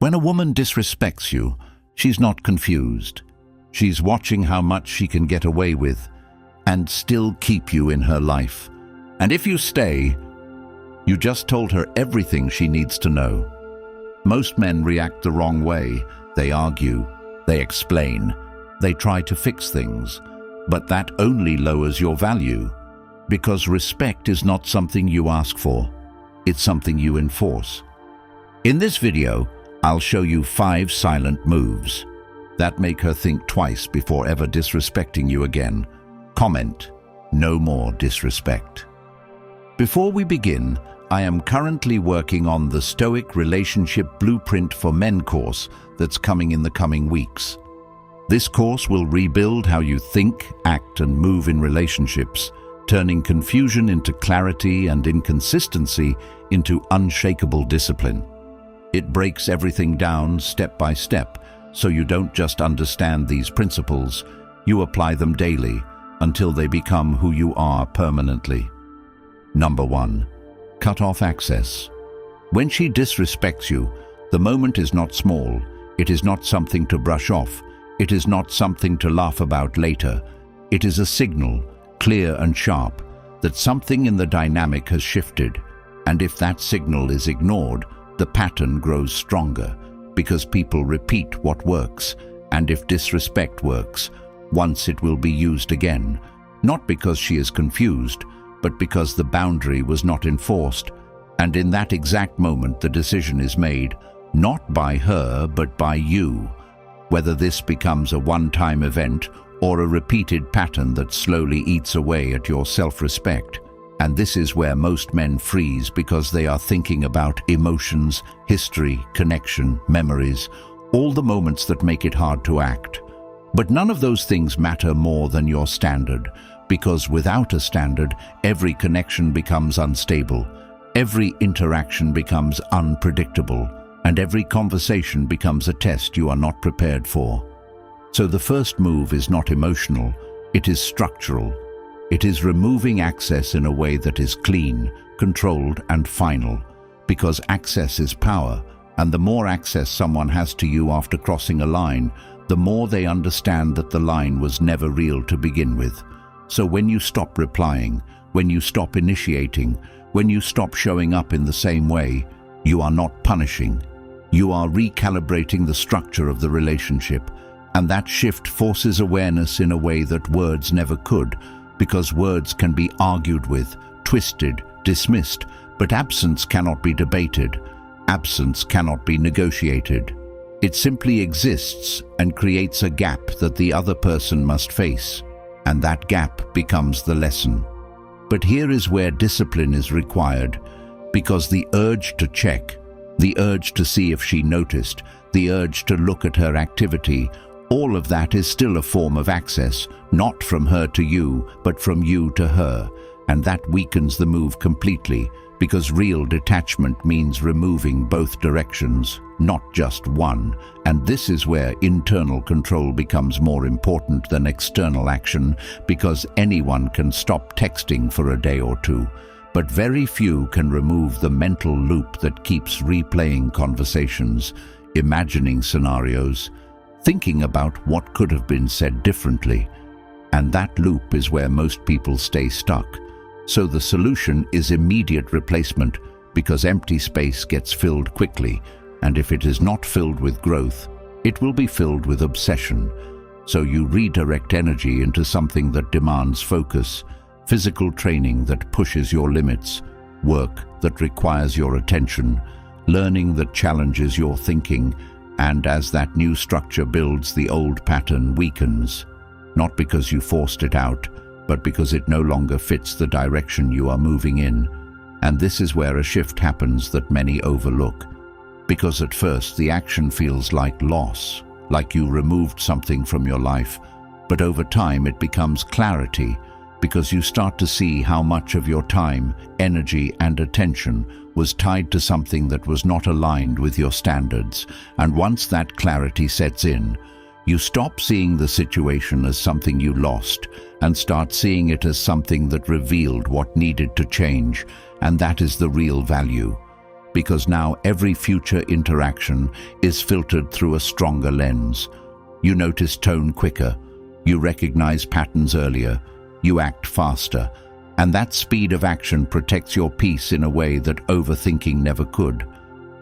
When a woman disrespects you, she's not confused. She's watching how much she can get away with and still keep you in her life. And if you stay, you just told her everything she needs to know. Most men react the wrong way. They argue, they explain, they try to fix things. But that only lowers your value, because respect is not something you ask for. It's something you enforce. In this video, I'll show you 5 silent moves that make her think twice before ever disrespecting you again. Comment, no more disrespect. Before we begin, I am currently working on the Stoic Relationship Blueprint for Men course that's coming in the coming weeks. This course will rebuild how you think, act, and move in relationships, turning confusion into clarity and inconsistency into unshakable discipline. It breaks everything down step by step, so you don't just understand these principles, you apply them daily until they become who you are permanently. Number 1. Cut off access. When she disrespects you, the moment is not small. It is not something to brush off. It is not something to laugh about later. It is a signal, clear and sharp, that something in the dynamic has shifted. And if that signal is ignored, the pattern grows stronger, because people repeat what works, and if disrespect works, once it will be used again, not because she is confused, but because the boundary was not enforced, and in that exact moment the decision is made, not by her but by you, whether this becomes a one-time event or a repeated pattern that slowly eats away at your self-respect. And this is where most men freeze, because they are thinking about emotions, history, connection, memories, all the moments that make it hard to act. But none of those things matter more than your standard, because without a standard, every connection becomes unstable, every interaction becomes unpredictable, and every conversation becomes a test you are not prepared for. So the first move is not emotional, it is structural. It is removing access in a way that is clean, controlled, and final, because access is power, and the more access someone has to you after crossing a line, the more they understand that the line was never real to begin with. So when you stop replying, when you stop initiating, when you stop showing up in the same way, you are not punishing. You are recalibrating the structure of the relationship, and that shift forces awareness in a way that words never could, because words can be argued with, twisted, dismissed, but absence cannot be debated. Absence cannot be negotiated. It simply exists and creates a gap that the other person must face, and that gap becomes the lesson. But here is where discipline is required, because the urge to check, the urge to see if she noticed, the urge to look at her activity, all of that is still a form of access, not from her to you, but from you to her, and that weakens the move completely, because real detachment means removing both directions, not just one, and this is where internal control becomes more important than external action, because anyone can stop texting for a day or two, but very few can remove the mental loop that keeps replaying conversations, imagining scenarios, thinking about what could have been said differently. And that loop is where most people stay stuck. So the solution is immediate replacement, because empty space gets filled quickly, and if it is not filled with growth, it will be filled with obsession. So you redirect energy into something that demands focus, physical training that pushes your limits, work that requires your attention, learning that challenges your thinking, and as that new structure builds, the old pattern weakens, not because you forced it out, but because it no longer fits the direction you are moving in. And this is where a shift happens that many overlook, because at first the action feels like loss, like you removed something from your life, but over time it becomes clarity, because you start to see how much of your time, energy, and attention was tied to something that was not aligned with your standards. And once that clarity sets in, you stop seeing the situation as something you lost and start seeing it as something that revealed what needed to change, and that is the real value. because now every future interaction is filtered through a stronger lens. You notice tone quicker, you recognize patterns earlier, you act faster, and that speed of action protects your peace in a way that overthinking never could.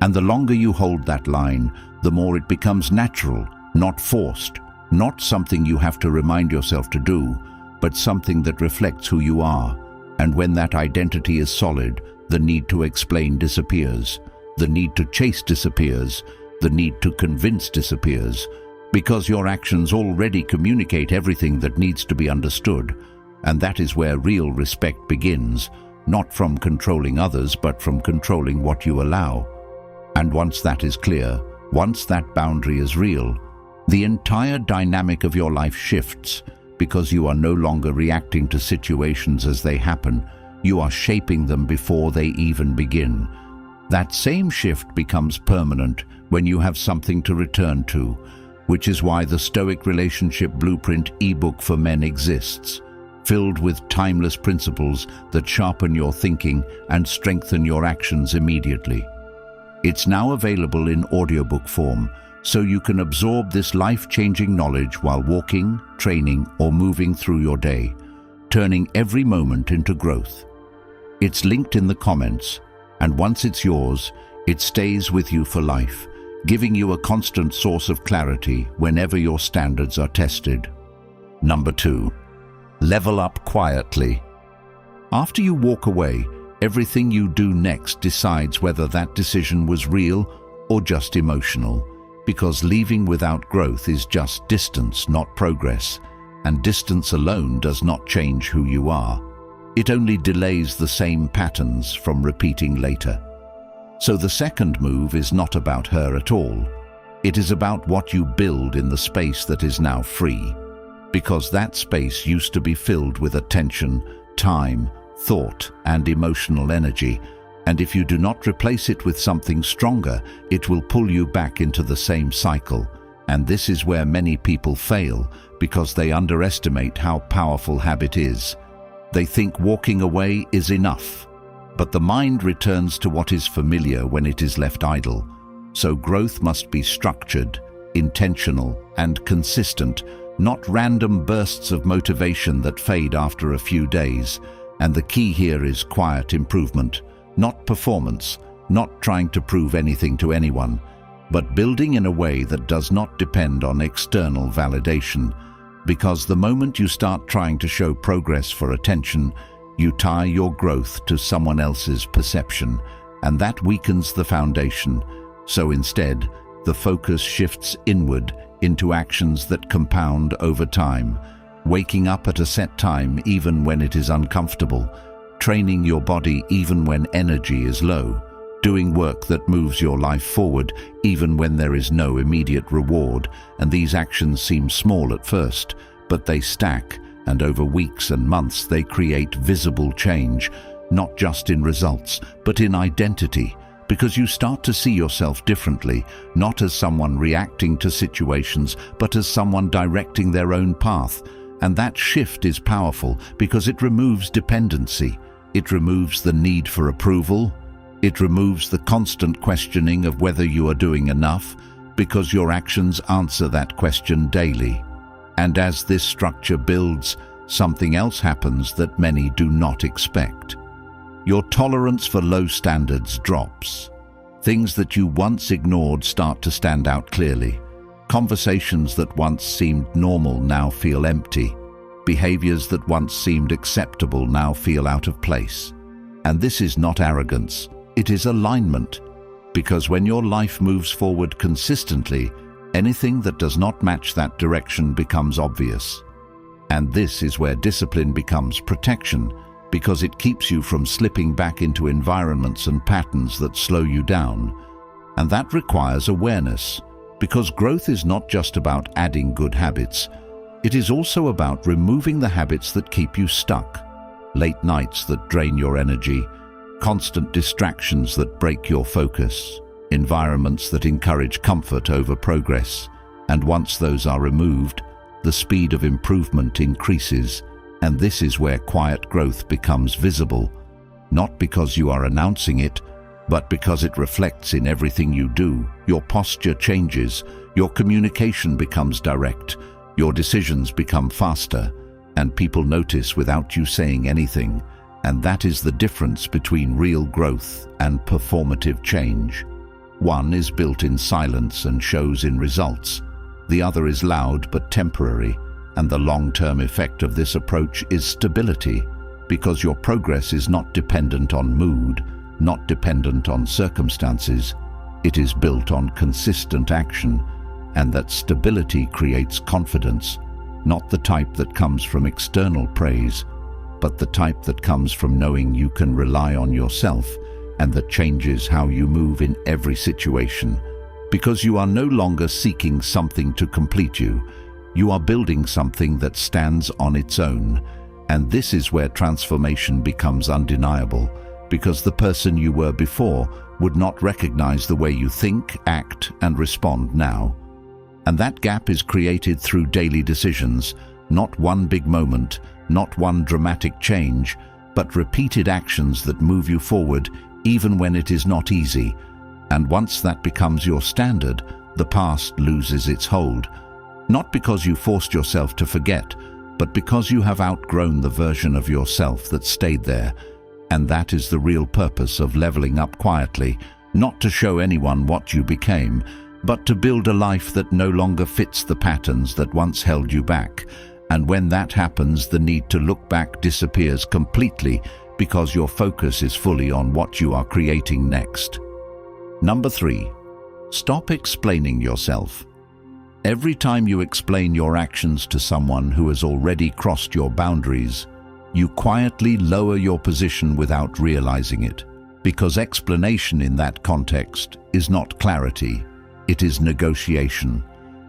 And the longer you hold that line, the more it becomes natural, not forced, not something you have to remind yourself to do, but something that reflects who you are. And when that identity is solid, the need to explain disappears, the need to chase disappears, the need to convince disappears, because your actions already communicate everything that needs to be understood. And that is where real respect begins, not from controlling others, but from controlling what you allow. And once that is clear, once that boundary is real, the entire dynamic of your life shifts, because you are no longer reacting to situations as they happen. You are shaping them before they even begin. That same shift becomes permanent when you have something to return to, which is why the Stoic Relationship Blueprint ebook for men exists, filled with timeless principles that sharpen your thinking and strengthen your actions immediately. It's now available in audiobook form, so you can absorb this life-changing knowledge while walking, training, or moving through your day, turning every moment into growth. It's linked in the comments, and once it's yours, it stays with you for life, giving you a constant source of clarity whenever your standards are tested. Number 2. Level up quietly. After you walk away, everything you do next decides whether that decision was real or just emotional, because leaving without growth is just distance, not progress, and distance alone does not change who you are. It only delays the same patterns from repeating later. So the second move is not about her at all. It is about what you build in the space that is now free, because that space used to be filled with attention, time, thought, and emotional energy, and if you do not replace it with something stronger, it will pull you back into the same cycle. And this is where many people fail, because they underestimate how powerful habit is. They think walking away is enough, but the mind returns to what is familiar when it is left idle. So growth must be structured, intentional, and consistent, not random bursts of motivation that fade after a few days. And the key here is quiet improvement, not performance, not trying to prove anything to anyone, but building in a way that does not depend on external validation. Because the moment you start trying to show progress for attention, you tie your growth to someone else's perception, and that weakens the foundation. So instead, the focus shifts inward into actions that compound over time. Waking up at a set time even when it is uncomfortable, training your body even when energy is low, doing work that moves your life forward even when there is no immediate reward. And these actions seem small at first, but they stack, and over weeks and months they create visible change, not just in results, but in identity, because you start to see yourself differently, not as someone reacting to situations, but as someone directing their own path. And that shift is powerful because it removes dependency. It removes the need for approval. It removes the constant questioning of whether you are doing enough, because your actions answer that question daily. And as this structure builds, something else happens that many do not expect. Your tolerance for low standards drops. Things that you once ignored start to stand out clearly. Conversations that once seemed normal now feel empty. Behaviors that once seemed acceptable now feel out of place. And this is not arrogance, it is alignment. Because when your life moves forward consistently, anything that does not match that direction becomes obvious. And this is where discipline becomes protection, because it keeps you from slipping back into environments and patterns that slow you down. And that requires awareness, because growth is not just about adding good habits. It is also about removing the habits that keep you stuck. Late nights that drain your energy, constant distractions that break your focus, environments that encourage comfort over progress. And once those are removed, the speed of improvement increases. And this is where quiet growth becomes visible, not because you are announcing it, but because it reflects in everything you do. Your posture changes, your communication becomes direct, your decisions become faster, and people notice without you saying anything. And that is the difference between real growth and performative change. One is built in silence and shows in results. The other is loud but temporary, and the long-term effect of this approach is stability, because your progress is not dependent on mood, not dependent on circumstances. It is built on consistent action, and that stability creates confidence, not the type that comes from external praise, but the type that comes from knowing you can rely on yourself, and that changes how you move in every situation. Because you are no longer seeking something to complete you, you are building something that stands on its own. And this is where transformation becomes undeniable, because the person you were before would not recognize the way you think, act, and respond now. And that gap is created through daily decisions, not one big moment, not one dramatic change, but repeated actions that move you forward even when it is not easy. And once that becomes your standard, the past loses its hold. Not because you forced yourself to forget, but because you have outgrown the version of yourself that stayed there. And that is the real purpose of leveling up quietly, not to show anyone what you became, but to build a life that no longer fits the patterns that once held you back. And when that happens, the need to look back disappears completely, because your focus is fully on what you are creating next. Number 3, stop explaining yourself. Every time you explain your actions to someone who has already crossed your boundaries, you quietly lower your position without realizing it, because explanation in that context is not clarity, it is negotiation.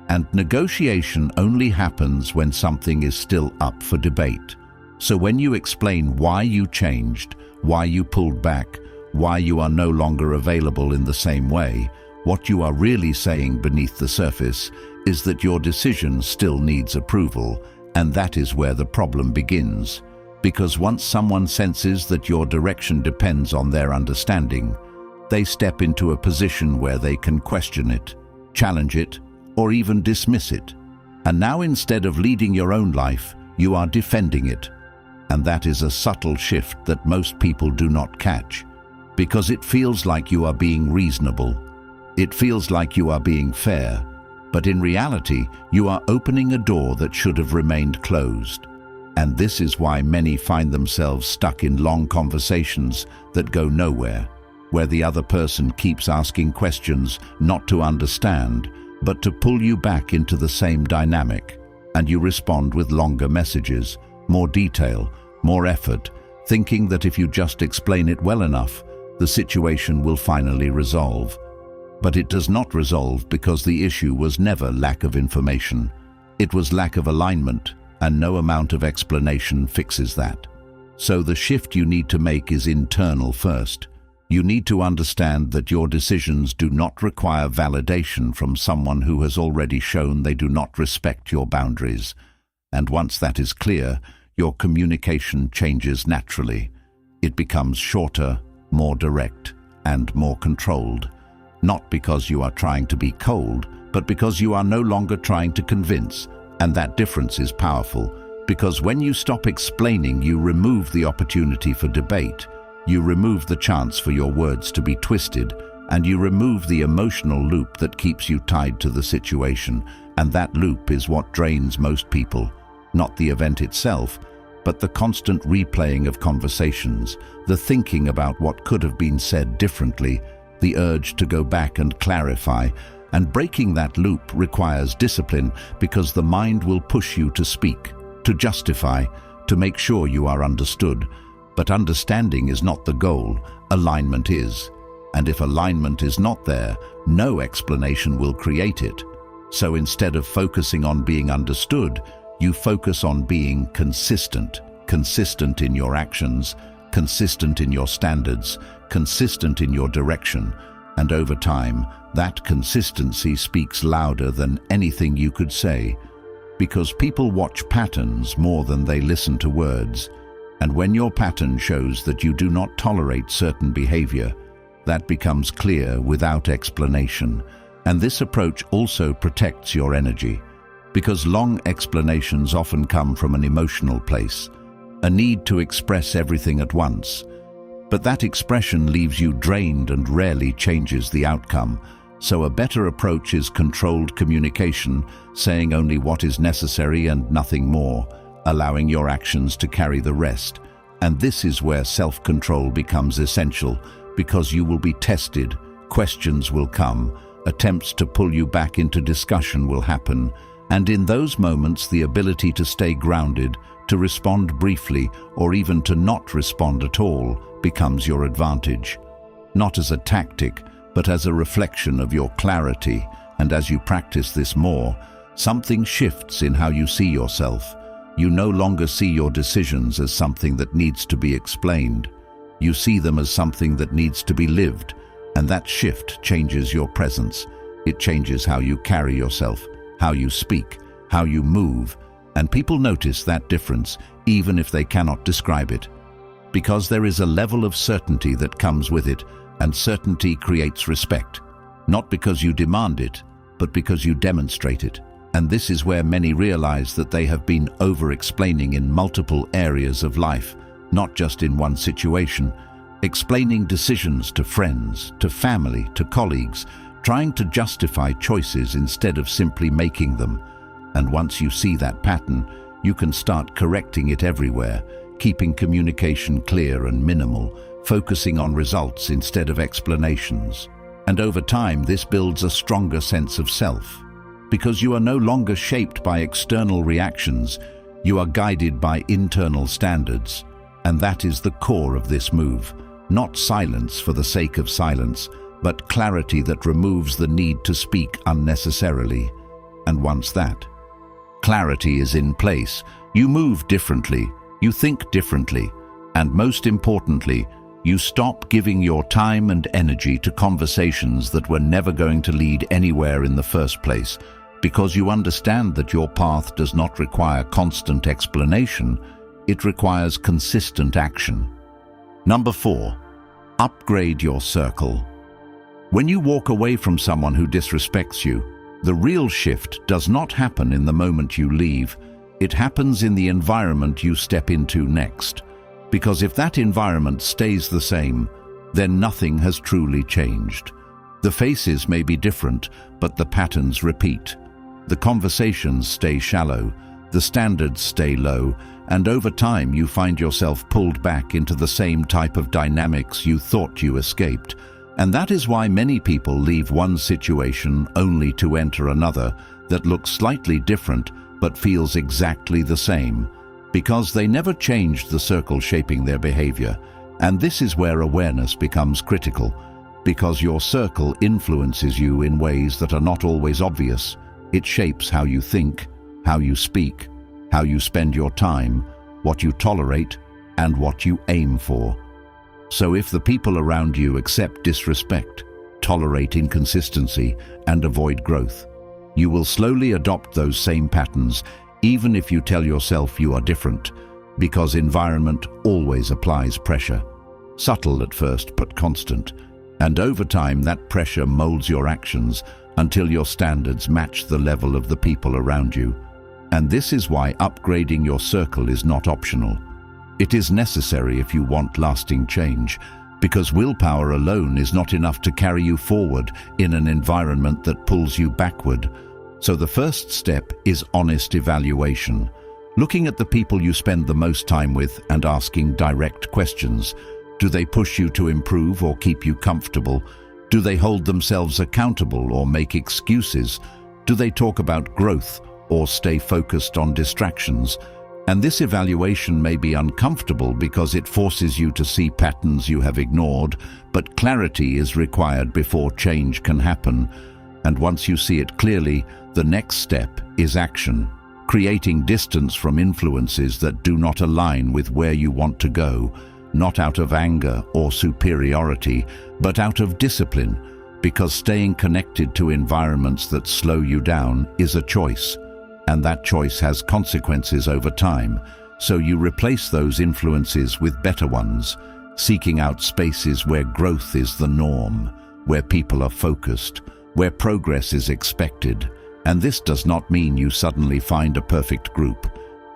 And negotiation only happens when something is still up for debate. So when you explain why you changed, why you pulled back, why you are no longer available in the same way, what you are really saying beneath the surface is that your decision still needs approval, and that is where the problem begins. Because once someone senses that your direction depends on their understanding, they step into a position where they can question it, challenge it, or even dismiss it. And now instead of leading your own life, you are defending it. And that is a subtle shift that most people do not catch, because it feels like you are being reasonable. It feels like you are being fair, but in reality, you are opening a door that should have remained closed. And this is why many find themselves stuck in long conversations that go nowhere, where the other person keeps asking questions not to understand, but to pull you back into the same dynamic, and you respond with longer messages, more detail, more effort, thinking that if you just explain it well enough, the situation will finally resolve. But it does not resolve, because the issue was never lack of information. It was lack of alignment, and no amount of explanation fixes that. So the shift you need to make is internal first. You need to understand that your decisions do not require validation from someone who has already shown they do not respect your boundaries. And once that is clear, your communication changes naturally. It becomes shorter, more direct, and more controlled. Not because you are trying to be cold, but because you are no longer trying to convince. And that difference is powerful, because when you stop explaining, you remove the opportunity for debate. You remove the chance for your words to be twisted, and you remove the emotional loop that keeps you tied to the situation. And that loop is what drains most people. Not the event itself, but the constant replaying of conversations, the thinking about what could have been said differently, the urge to go back and clarify. And breaking that loop requires discipline, because the mind will push you to speak, to justify, to make sure you are understood. But understanding is not the goal, alignment is. And if alignment is not there, no explanation will create it. So instead of focusing on being understood, you focus on being consistent. Consistent in your actions, consistent in your standards, consistent in your direction. And over time, that consistency speaks louder than anything you could say. Because people watch patterns more than they listen to words. And when your pattern shows that you do not tolerate certain behavior, that becomes clear without explanation. And this approach also protects your energy, because long explanations often come from an emotional place, a need to express everything at once. But that expression leaves you drained and rarely changes the outcome. So a better approach is controlled communication, saying only what is necessary and nothing more, allowing your actions to carry the rest. And this is where self-control becomes essential, because you will be tested, questions will come, attempts to pull you back into discussion will happen, and in those moments the ability to stay grounded, to respond briefly, or even to not respond at all, becomes your advantage. Not as a tactic, but as a reflection of your clarity, and as you practice this more, something shifts in how you see yourself. You no longer see your decisions as something that needs to be explained. You see them as something that needs to be lived, and that shift changes your presence. It changes how you carry yourself, how you speak, how you move, and people notice that difference even if they cannot describe it. Because there is a level of certainty that comes with it, and certainty creates respect, not because you demand it, but because you demonstrate it. And this is where many realize that they have been over-explaining in multiple areas of life, not just in one situation, explaining decisions to friends, to family, to colleagues, trying to justify choices instead of simply making them. And once you see that pattern, you can start correcting it everywhere, keeping communication clear and minimal, focusing on results instead of explanations. And over time, this builds a stronger sense of self. Because you are no longer shaped by external reactions, you are guided by internal standards. And that is the core of this move. Not silence for the sake of silence, but clarity that removes the need to speak unnecessarily. And once that clarity is in place, you move differently, you think differently, and most importantly, you stop giving your time and energy to conversations that were never going to lead anywhere in the first place, because you understand that your path does not require constant explanation, it requires consistent action. Number 4, upgrade your circle. When you walk away from someone who disrespects you, the real shift does not happen in the moment you leave. It happens in the environment you step into next. Because if that environment stays the same, then nothing has truly changed. The faces may be different, but the patterns repeat. The conversations stay shallow, the standards stay low, and over time you find yourself pulled back into the same type of dynamics you thought you escaped. And that is why many people leave one situation only to enter another that looks slightly different but feels exactly the same, because they never changed the circle shaping their behavior. And this is where awareness becomes critical, because your circle influences you in ways that are not always obvious. It shapes how you think, how you speak, how you spend your time, what you tolerate, and what you aim for. So if the people around you accept disrespect, tolerate inconsistency, and avoid growth, you will slowly adopt those same patterns, even if you tell yourself you are different, because environment always applies pressure. Subtle at first, but constant. And over time, that pressure molds your actions until your standards match the level of the people around you. And this is why upgrading your circle is not optional. It is necessary if you want lasting change, because willpower alone is not enough to carry you forward in an environment that pulls you backward. So the first step is honest evaluation. Looking at the people you spend the most time with and asking direct questions. Do they push you to improve or keep you comfortable? Do they hold themselves accountable or make excuses? Do they talk about growth or stay focused on distractions? And this evaluation may be uncomfortable because it forces you to see patterns you have ignored, but clarity is required before change can happen. And once you see it clearly, the next step is action. Creating distance from influences that do not align with where you want to go, not out of anger or superiority, but out of discipline, because staying connected to environments that slow you down is a choice. And that choice has consequences over time, so you replace those influences with better ones. seeking out spaces where growth is the norm, where people are focused, where progress is expected. And this does not mean you suddenly find a perfect group.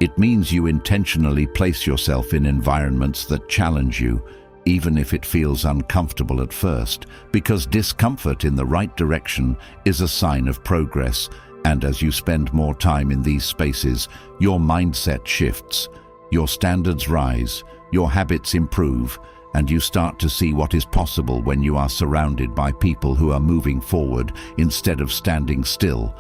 It means you intentionally place yourself in environments that challenge you, even if it feels uncomfortable at first, because discomfort in the right direction is a sign of progress. And as you spend more time in these spaces, your mindset shifts, your standards rise, your habits improve, and you start to see what is possible when you are surrounded by people who are moving forward instead of standing still.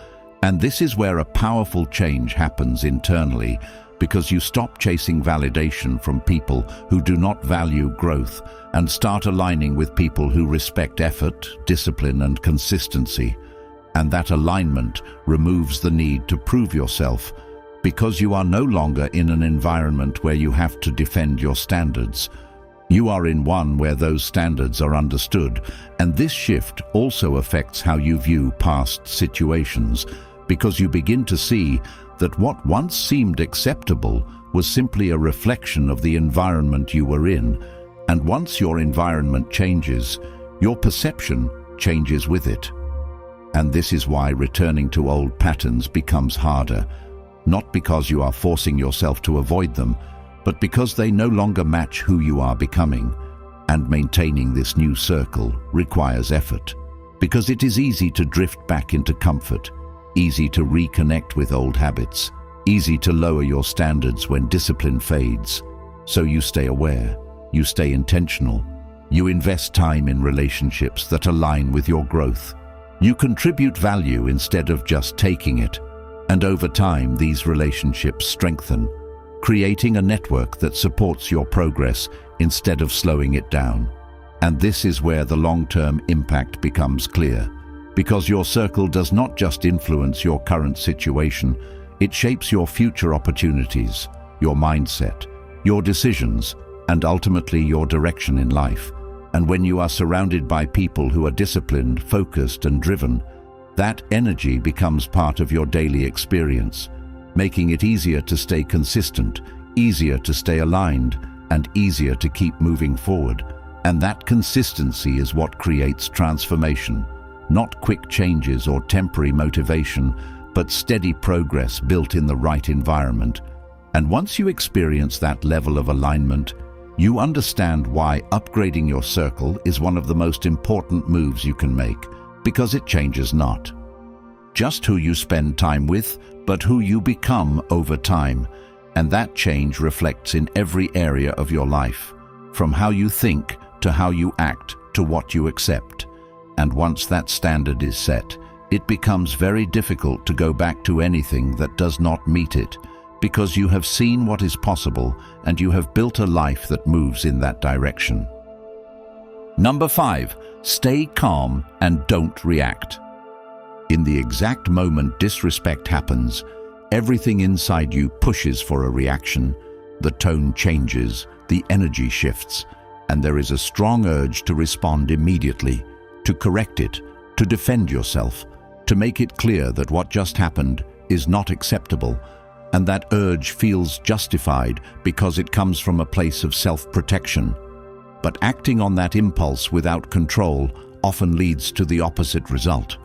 And this is where a powerful change happens internally, because you stop chasing validation from people who do not value growth and start aligning with people who respect effort, discipline, and consistency. And that alignment removes the need to prove yourself, because you are no longer in an environment where you have to defend your standards. You are in one where those standards are understood, and this shift also affects how you view past situations, because you begin to see that what once seemed acceptable was simply a reflection of the environment you were in. And once your environment changes, your perception changes with it. And this is why returning to old patterns becomes harder, not because you are forcing yourself to avoid them, but because they no longer match who you are becoming. And maintaining this new circle requires effort, because it is easy to drift back into comfort, easy to reconnect with old habits, easy to lower your standards when discipline fades. So you stay aware, you stay intentional, you invest time in relationships that align with your growth. You contribute value instead of just taking it. And over time, these relationships strengthen, creating a network that supports your progress instead of slowing it down. And this is where the long-term impact becomes clear, because your circle does not just influence your current situation, it shapes your future opportunities, your mindset, your decisions, and ultimately your direction in life. And when you are surrounded by people who are disciplined, focused, and driven, that energy becomes part of your daily experience, making it easier to stay consistent, easier to stay aligned, and easier to keep moving forward. And that consistency is what creates transformation, not quick changes or temporary motivation, but steady progress built in the right environment. And once you experience that level of alignment, you understand why upgrading your circle is one of the most important moves you can make, because it changes not just who you spend time with, but who you become over time. And that change reflects in every area of your life, from how you think to how you act to what you accept. And once that standard is set, it becomes very difficult to go back to anything that does not meet it, because you have seen what is possible and you have built a life that moves in that direction. Number 5, stay calm and don't react. In the exact moment disrespect happens, everything inside you pushes for a reaction. The tone changes, the energy shifts, and there is a strong urge to respond immediately, to correct it, to defend yourself, to make it clear that what just happened is not acceptable. And that urge feels justified because it comes from a place of self-protection. But acting on that impulse without control often leads to the opposite result,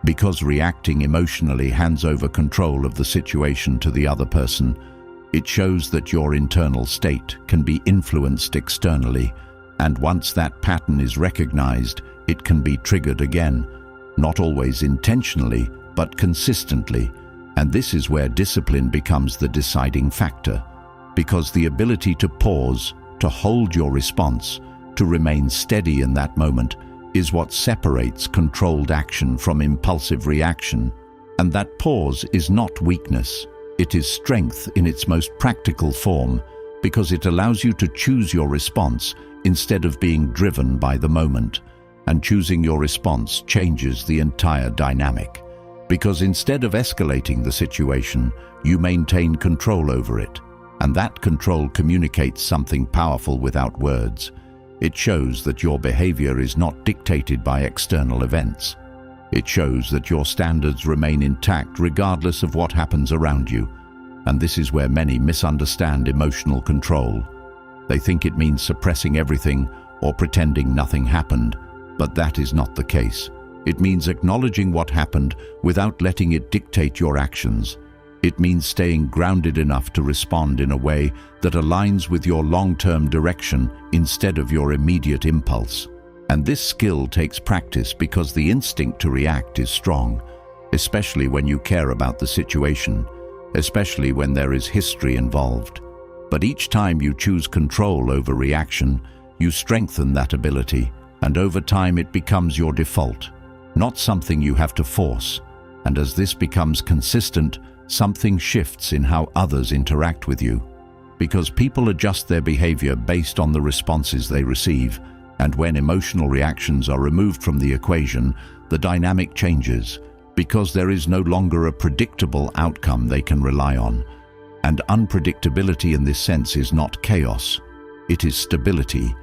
because reacting emotionally hands over control of the situation to the other person. It shows that your internal state can be influenced externally, and once that pattern is recognized, it can be triggered again, not always intentionally, but consistently. And this is where discipline becomes the deciding factor, because the ability to pause, to hold your response, to remain steady in that moment, is what separates controlled action from impulsive reaction. And that pause is not weakness, it is strength in its most practical form, because it allows you to choose your response instead of being driven by the moment. And choosing your response changes the entire dynamic, because instead of escalating the situation, you maintain control over it. And that control communicates something powerful without words. It shows that your behavior is not dictated by external events. It shows that your standards remain intact regardless of what happens around you. And this is where many misunderstand emotional control. They think it means suppressing everything or pretending nothing happened, but that is not the case. It means acknowledging what happened without letting it dictate your actions. It means staying grounded enough to respond in a way that aligns with your long-term direction instead of your immediate impulse. And this skill takes practice because the instinct to react is strong, especially when you care about the situation, especially when there is history involved. But each time you choose control over reaction, you strengthen that ability, and over time it becomes your default, not something you have to force. And as this becomes consistent, something shifts in how others interact with you. Because people adjust their behavior based on the responses they receive, and when emotional reactions are removed from the equation, the dynamic changes, because there is no longer a predictable outcome they can rely on. And unpredictability in this sense is not chaos, it is stability,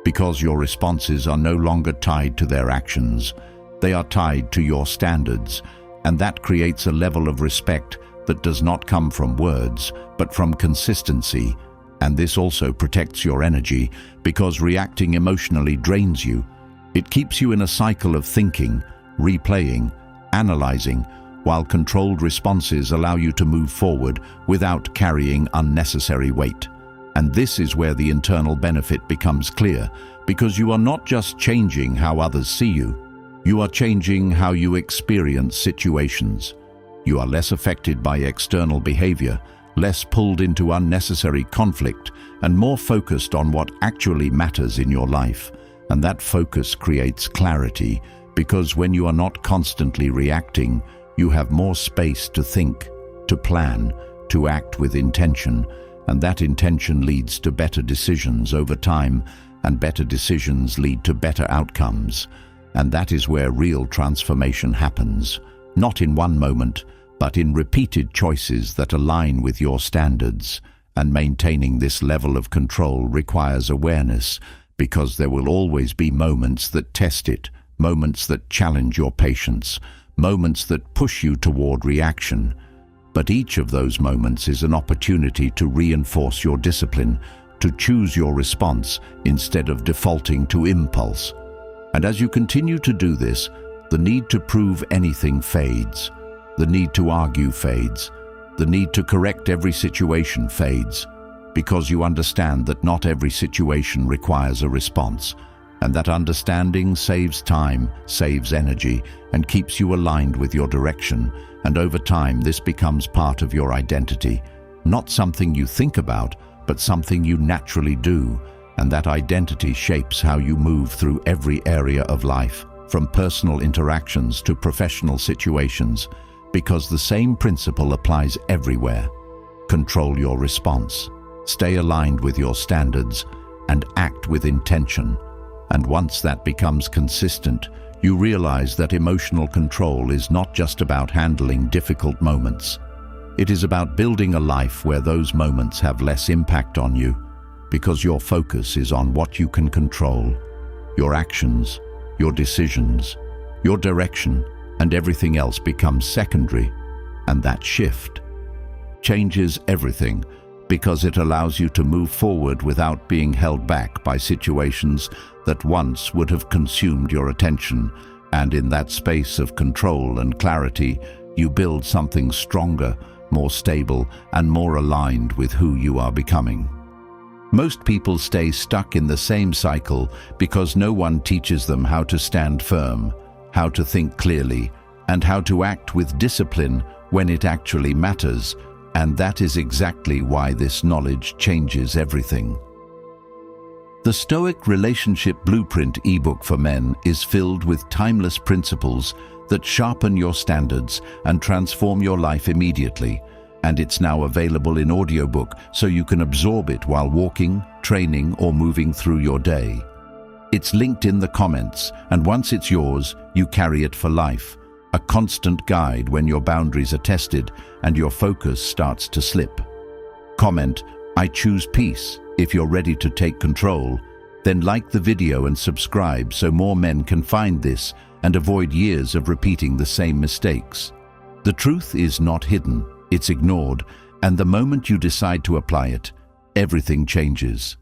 because your responses are no longer tied to their actions, they are tied to your standards, and that creates a level of respect that does not come from words, but from consistency. And this also protects your energy, because reacting emotionally drains you. It keeps you in a cycle of thinking, replaying, analyzing, while controlled responses allow you to move forward without carrying unnecessary weight. And this is where the internal benefit becomes clear, because you are not just changing how others see you, you are changing how you experience situations. You are less affected by external behavior, less pulled into unnecessary conflict, and more focused on what actually matters in your life. And that focus creates clarity, because when you are not constantly reacting, you have more space to think, to plan, to act with intention, and that intention leads to better decisions over time, and better decisions lead to better outcomes. And that is where real transformation happens, not in one moment, but in repeated choices that align with your standards. And maintaining this level of control requires awareness, because there will always be moments that test it, moments that challenge your patience, moments that push you toward reaction. But each of those moments is an opportunity to reinforce your discipline, to choose your response instead of defaulting to impulse. And as you continue to do this, the need to prove anything fades. The need to argue fades. The need to correct every situation fades, because you understand that not every situation requires a response, and that understanding saves time, saves energy, and keeps you aligned with your direction. And over time, this becomes part of your identity, not something you think about, but something you naturally do. And that identity shapes how you move through every area of life, from personal interactions to professional situations, because the same principle applies everywhere. Control your response, stay aligned with your standards, and act with intention. And once that becomes consistent, you realize that emotional control is not just about handling difficult moments. It is about building a life where those moments have less impact on you, because your focus is on what you can control: your actions, your decisions, your direction, and everything else becomes secondary. And that shift changes everything, because it allows you to move forward without being held back by situations that once would have consumed your attention. And in that space of control and clarity, you build something stronger, more stable, and more aligned with who you are becoming. Most people stay stuck in the same cycle because no one teaches them how to stand firm, how to think clearly, and how to act with discipline when it actually matters. And that is exactly why this knowledge changes everything. The Stoic Relationship Blueprint ebook for men is filled with timeless principles that sharpen your standards and transform your life immediately. And it's now available in audiobook, so you can absorb it while walking, training, or moving through your day. It's linked in the comments, and once it's yours, you carry it for life. A constant guide when your boundaries are tested and your focus starts to slip. Comment, "I choose peace," if you're ready to take control. Then like the video and subscribe so more men can find this and avoid years of repeating the same mistakes. The truth is not hidden, it's ignored, and the moment you decide to apply it, everything changes.